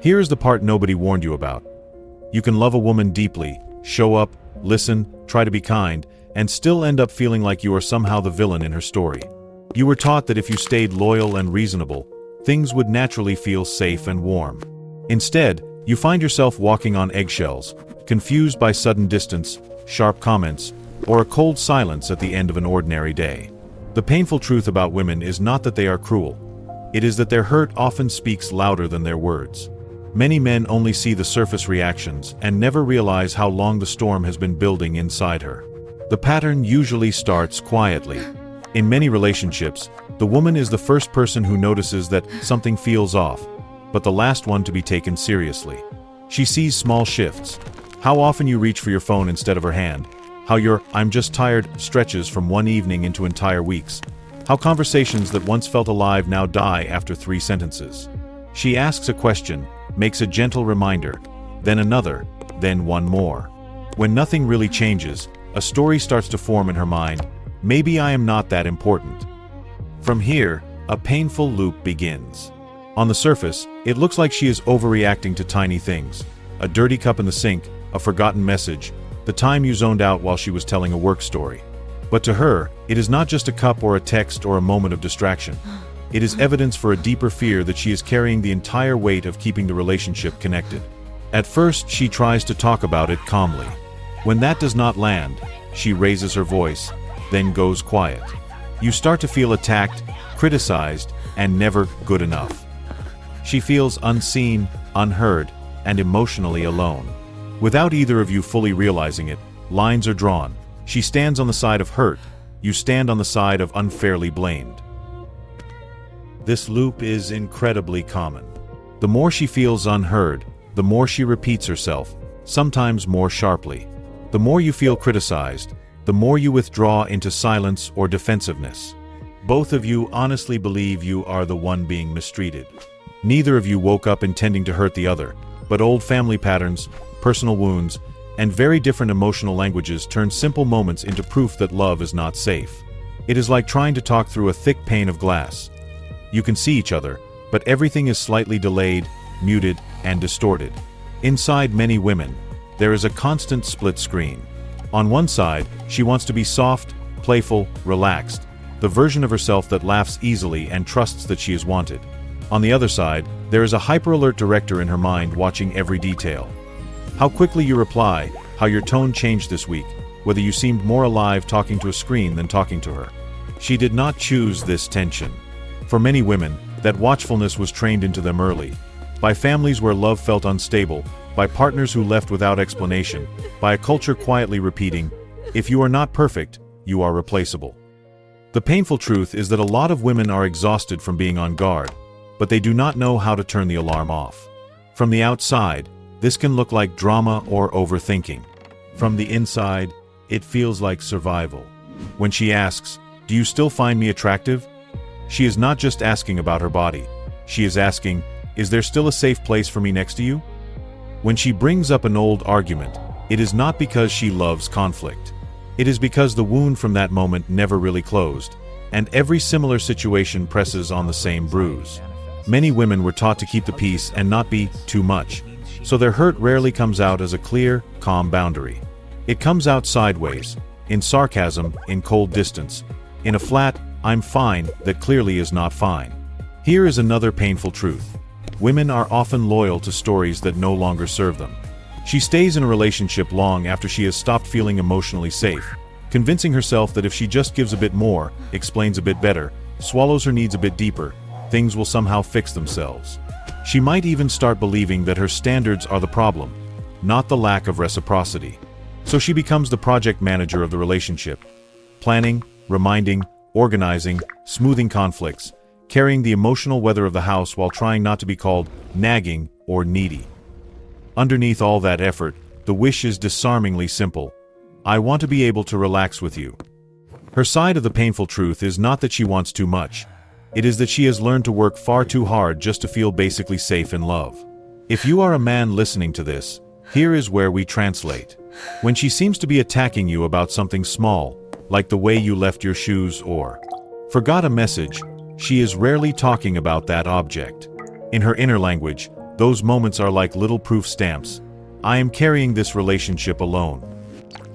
Here is the part nobody warned you about. You can love a woman deeply, show up, listen, try to be kind, and still end up feeling like you are somehow the villain in her story. You were taught that if you stayed loyal and reasonable, things would naturally feel safe and warm. Instead, you find yourself walking on eggshells, confused by sudden distance, sharp comments, or a cold silence at the end of an ordinary day. The painful truth about women is not that they are cruel. It is that their hurt often speaks louder than their words. Many men only see the surface reactions and never realize how long the storm has been building inside her. The pattern usually starts quietly. In many relationships, the woman is the first person who notices that something feels off, but the last one to be taken seriously. She sees small shifts. How often you reach for your phone instead of her hand. How your "I'm just tired" stretches from one evening into entire weeks. How conversations that once felt alive now die after 3 sentences. She asks a question, makes a gentle reminder, then another, then one more. When nothing really changes, a story starts to form in her mind. Maybe I am not that important. From here, a painful loop begins. On the surface, it looks like she is overreacting to tiny things. A dirty cup in the sink, a forgotten message, the time you zoned out while she was telling a work story. But to her, it is not just a cup or a text or a moment of distraction. It is evidence for a deeper fear that she is carrying the entire weight of keeping the relationship connected. At first, she tries to talk about it calmly. When that does not land, she raises her voice, then goes quiet. You start to feel attacked, criticized, and never good enough. She feels unseen, unheard, and emotionally alone. Without either of you fully realizing it, lines are drawn. She stands on the side of hurt, you stand on the side of unfairly blamed. This loop is incredibly common. The more she feels unheard, the more she repeats herself, sometimes more sharply. The more you feel criticized, the more you withdraw into silence or defensiveness. Both of you honestly believe you are the one being mistreated. Neither of you woke up intending to hurt the other, but old family patterns, personal wounds, and very different emotional languages turn simple moments into proof that love is not safe. It is like trying to talk through a thick pane of glass. You can see each other, but everything is slightly delayed, muted, and distorted. Inside many women, there is a constant split screen. On one side, she wants to be soft, playful, relaxed, the version of herself that laughs easily and trusts that she is wanted. On the other side, there is a hyper-alert director in her mind watching every detail. How quickly you reply, how your tone changed this week, whether you seemed more alive talking to a screen than talking to her. She did not choose this tension. For many women, that watchfulness was trained into them early. By families where love felt unstable, by partners who left without explanation, by a culture quietly repeating, "If you are not perfect, you are replaceable." The painful truth is that a lot of women are exhausted from being on guard, but they do not know how to turn the alarm off. From the outside, this can look like drama or overthinking. From the inside, it feels like survival. When she asks, "Do you still find me attractive?" she is not just asking about her body. She is asking, "Is there still a safe place for me next to you?" When she brings up an old argument, it is not because she loves conflict. It is because the wound from that moment never really closed, and every similar situation presses on the same bruise. Many women were taught to keep the peace and not be too much, so their hurt rarely comes out as a clear, calm boundary. It comes out sideways, in sarcasm, in cold distance, in a flat, "I'm fine," that clearly is not fine. Here is another painful truth. Women are often loyal to stories that no longer serve them. She stays in a relationship long after she has stopped feeling emotionally safe, convincing herself that if she just gives a bit more, explains a bit better, swallows her needs a bit deeper, things will somehow fix themselves. She might even start believing that her standards are the problem, not the lack of reciprocity. So she becomes the project manager of the relationship, planning, reminding, organizing, smoothing conflicts, carrying the emotional weather of the house while trying not to be called nagging or needy. Underneath all that effort, the wish is disarmingly simple. I want to be able to relax with you. Her side of the painful truth is not that she wants too much. It is that she has learned to work far too hard just to feel basically safe in love. If you are a man listening to this, here is where we translate. When she seems to be attacking you about something small, like the way you left your shoes or forgot a message, she is rarely talking about that object. In her inner language, Those moments are like little proof stamps. I am carrying this relationship alone.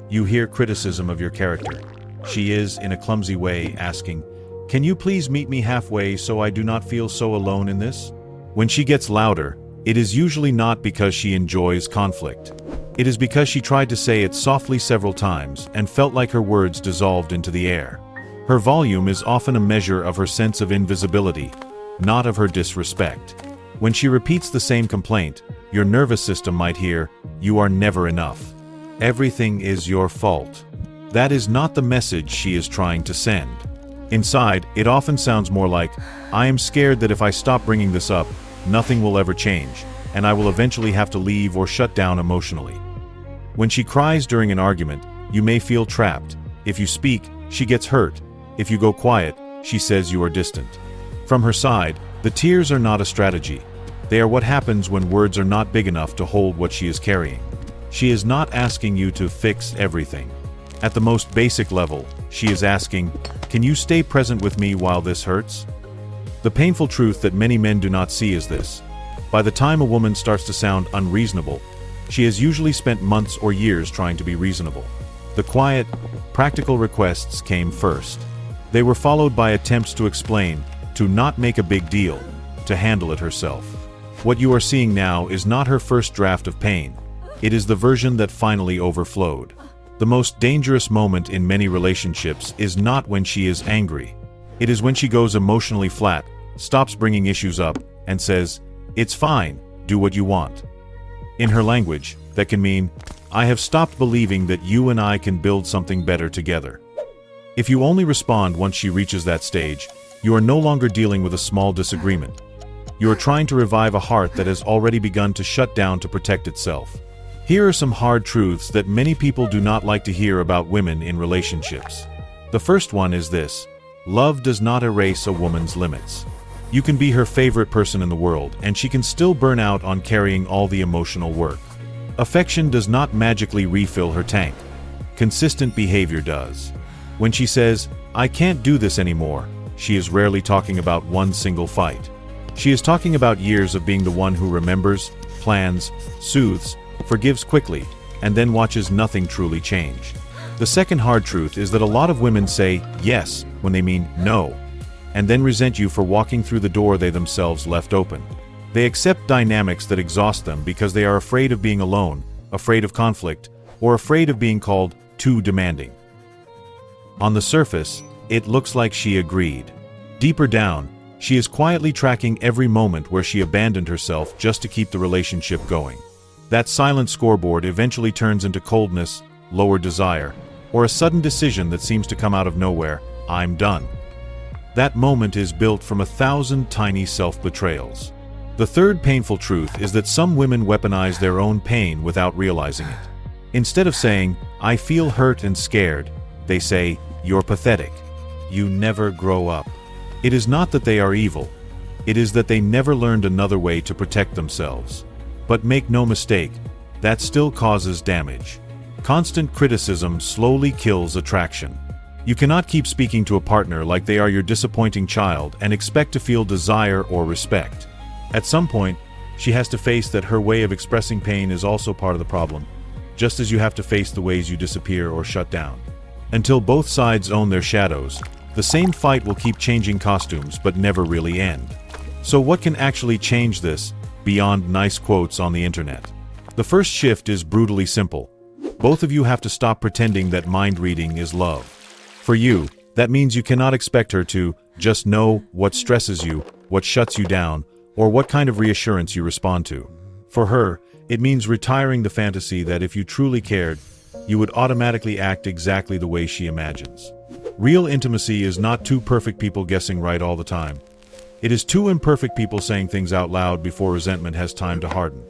You hear criticism of your character. She is, in a clumsy way, asking, "Can you please meet me halfway so I do not feel so alone in this?" When she gets louder, it is usually not because she enjoys conflict. It is because she tried to say it softly several times and felt like her words dissolved into the air. Her volume is often a measure of her sense of invisibility, not of her disrespect. When she repeats the same complaint, your nervous system might hear, "You are never enough. Everything is your fault." That is not the message she is trying to send. Inside, it often sounds more like, "I am scared that if I stop bringing this up, nothing will ever change, and I will eventually have to leave or shut down emotionally." When she cries during an argument, you may feel trapped. If you speak, she gets hurt. If you go quiet, she says you are distant. From her side, the tears are not a strategy. They are what happens when words are not big enough to hold what she is carrying. She is not asking you to fix everything. At the most basic level, she is asking, "Can you stay present with me while this hurts?" The painful truth that many men do not see is this. By the time a woman starts to sound unreasonable, she has usually spent months or years trying to be reasonable. The quiet, practical requests came first. They were followed by attempts to explain, to not make a big deal, to handle it herself. What you are seeing now is not her first draft of pain. It is the version that finally overflowed. The most dangerous moment in many relationships is not when she is angry. It is when she goes emotionally flat, stops bringing issues up, and says, "It's fine, do what you want." In her language, that can mean, "I have stopped believing that you and I can build something better together." If you only respond once she reaches that stage, you are no longer dealing with a small disagreement. You are trying to revive a heart that has already begun to shut down to protect itself. Here are some hard truths that many people do not like to hear about women in relationships. The first one is this: love does not erase a woman's limits. You can be her favorite person in the world, and she can still burn out on carrying all the emotional work. Affection does not magically refill her tank. Consistent behavior does. When she says, "I can't do this anymore," she is rarely talking about one single fight. She is talking about years of being the one who remembers, plans, soothes, forgives quickly, and then watches nothing truly change. The second hard truth is that a lot of women say yes when they mean no, and then resent you for walking through the door they themselves left open. They accept dynamics that exhaust them because they are afraid of being alone, afraid of conflict, or afraid of being called too demanding. On the surface, it looks like she agreed. Deeper down, she is quietly tracking every moment where she abandoned herself just to keep the relationship going. That silent scoreboard eventually turns into coldness, lower desire, or a sudden decision that seems to come out of nowhere: "I'm done." That moment is built from 1,000 tiny self-betrayals. The third painful truth is that some women weaponize their own pain without realizing it. Instead of saying, "I feel hurt and scared," they say, "You're pathetic. You never grow up." It is not that they are evil. It is that they never learned another way to protect themselves. But make no mistake, that still causes damage. Constant criticism slowly kills attraction. You cannot keep speaking to a partner like they are your disappointing child and expect to feel desire or respect. At some point, she has to face that her way of expressing pain is also part of the problem, just as you have to face the ways you disappear or shut down. Until both sides own their shadows, the same fight will keep changing costumes but never really end. So what can actually change this, beyond nice quotes on the internet? The first shift is brutally simple. Both of you have to stop pretending that mind reading is love. For you, that means you cannot expect her to just know what stresses you, what shuts you down, or what kind of reassurance you respond to. For her, it means retiring the fantasy that if you truly cared, you would automatically act exactly the way she imagines. Real intimacy is not two perfect people guessing right all the time. It is two imperfect people saying things out loud before resentment has time to harden.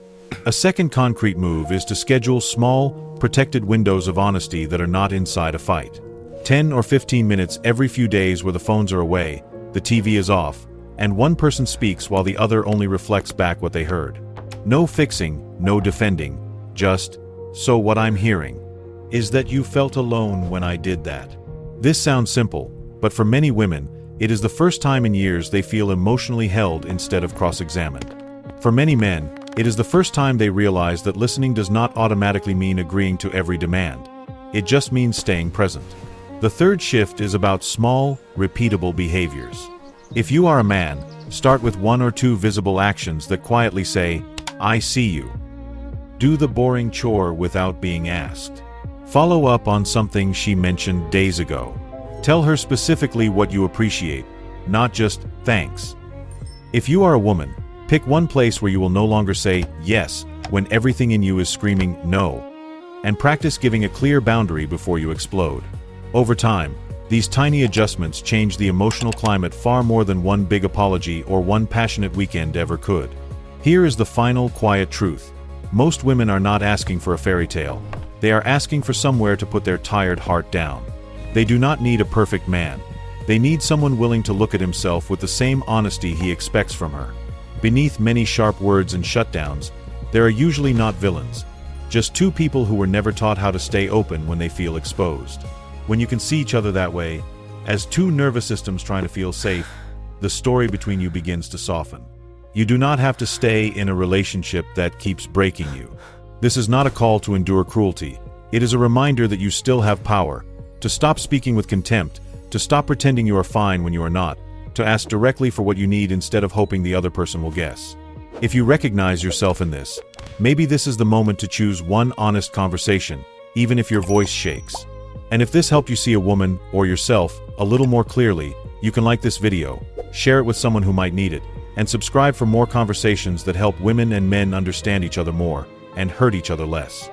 A second concrete move is to schedule small, protected windows of honesty that are not inside a fight. 10 or 15 minutes every few days where the phones are away, the TV is off, and one person speaks while the other only reflects back what they heard. No fixing, no defending, just, "So what I'm hearing is that you felt alone when I did that." This sounds simple, but for many women, it is the first time in years they feel emotionally held instead of cross-examined. For many men, it is the first time they realize that listening does not automatically mean agreeing to every demand. It just means staying present. The third shift is about small, repeatable behaviors. If you are a man, start with 1 or 2 visible actions that quietly say, "I see you." Do the boring chore without being asked. Follow up on something she mentioned days ago. Tell her specifically what you appreciate, not just "thanks." If you are a woman, pick one place where you will no longer say "yes" when everything in you is screaming "no." And practice giving a clear boundary before you explode. Over time, these tiny adjustments change the emotional climate far more than one big apology or one passionate weekend ever could. Here is the final quiet truth. Most women are not asking for a fairy tale. They are asking for somewhere to put their tired heart down. They do not need a perfect man. They need someone willing to look at himself with the same honesty he expects from her. Beneath many sharp words and shutdowns, there are usually not villains. Just 2 people who were never taught how to stay open when they feel exposed. When you can see each other that way, as 2 nervous systems trying to feel safe, the story between you begins to soften. You do not have to stay in a relationship that keeps breaking you. This is not a call to endure cruelty. It is a reminder that you still have power, to stop speaking with contempt, to stop pretending you are fine when you are not, to ask directly for what you need instead of hoping the other person will guess. If you recognize yourself in this, maybe this is the moment to choose one honest conversation, even if your voice shakes. And if this helped you see a woman, or yourself, a little more clearly, you can like this video, share it with someone who might need it, and subscribe for more conversations that help women and men understand each other more, and hurt each other less.